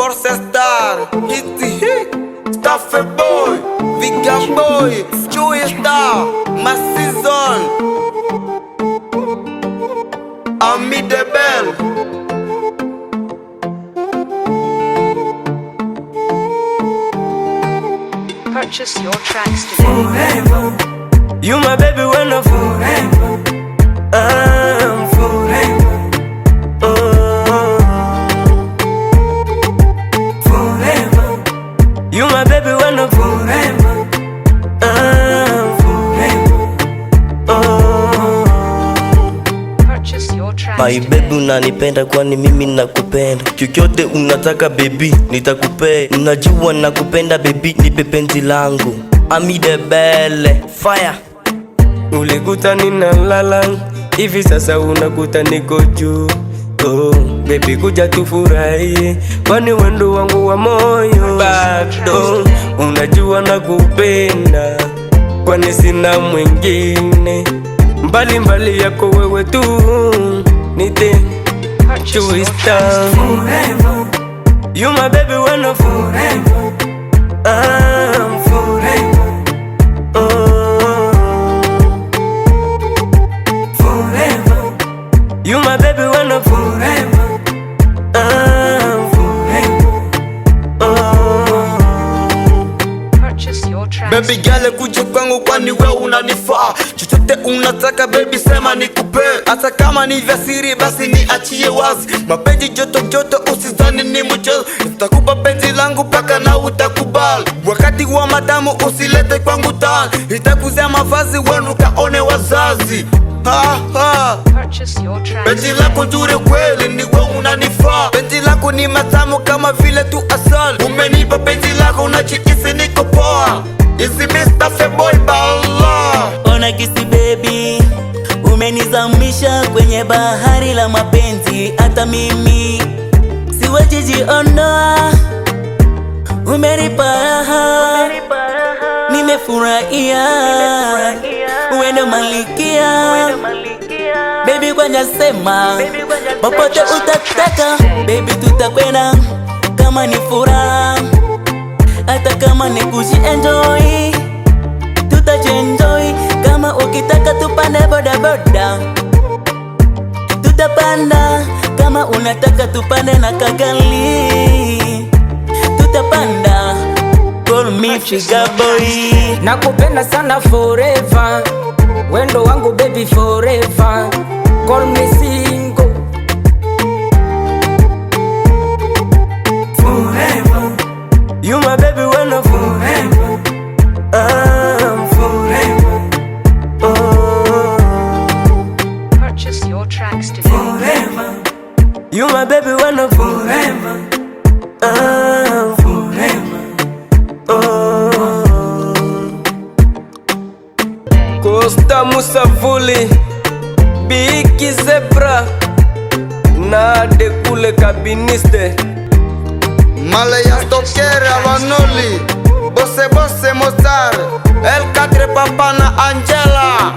Force Star, Hitty, Staffe Boy, Vika Boy, Chewy Star, Ma Season, Ami De Bell. Purchase your tracks today. Forever. You my baby when I'm Forever. I'm Forever. Forever. You my baby when I'm Forever. Purchase your tracks My today. baby unanipenda kwani mimi nakupenda. Chochote unataka baby nitakupea. Unajua nakupenda baby, nipe penzi langu. Ami De Bell Fire. Ulikuta ninalala, hivi sasa unakuta niko juu. Oh, baby kuja tufurahi, kwani wendo wangu wa moyo. Bado unajua nakupenda, kwani sina mwingine. Mbali yako wewe tu, nite Chewy Star. Forever. You my baby when I'm Forever. I'm Forever. Forever. You my baby when I'm Forever. Purchase your tracks Baby girl kuja kwangu kwani we unanifaa. Chochote unataka baby sema nikupe. Hata kama ni vya siri basi niachie wazi. Mapenzi joto usizani ni mchezo. Nitakupa penzi langu paka na utakubali. Wakati wa madamu usilete kwangu tani. Nitakuzia mavazi wenu kaone wazazi. Purchase your tracks Penzi lako nzuri kweli ni we unanifaa. Penzi lako ni matamu kama vile tu asali. Umenipa penzi lako unachikisi niko poa. Easy Mr. Feboy Bala. Ona kisi baby, umenizamisha kwenye bahari la mapenzi. Hata mimi siwezi jiondoa, umenipa raha, nimefurahia, uende malikia. Baby kwanja sema, popote utataka baby tutakwenda. Kama ni furaha, hata kama ni kujienjoy, tutajienjoy. Kama ukitaka tupande boda boda, tutapanda. Kama unataka tupande na kagali, tutapanda. Call me Figa Boy. Nakupenda sana forever, wendo wangu baby forever. Call me single. Forever. You my baby when I'm Forever. I'm Forever. Purchase your tracks today. Forever. You my baby when I'm Forever. Forever. Costa Musavuli, Biki Zebra, na de kule kabiniste. Malaya Stokera Vanoli, Bosse Mozart, El4 Papa na Angela.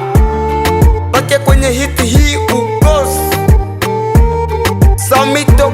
Pake kwenye hiti hii ukos Samito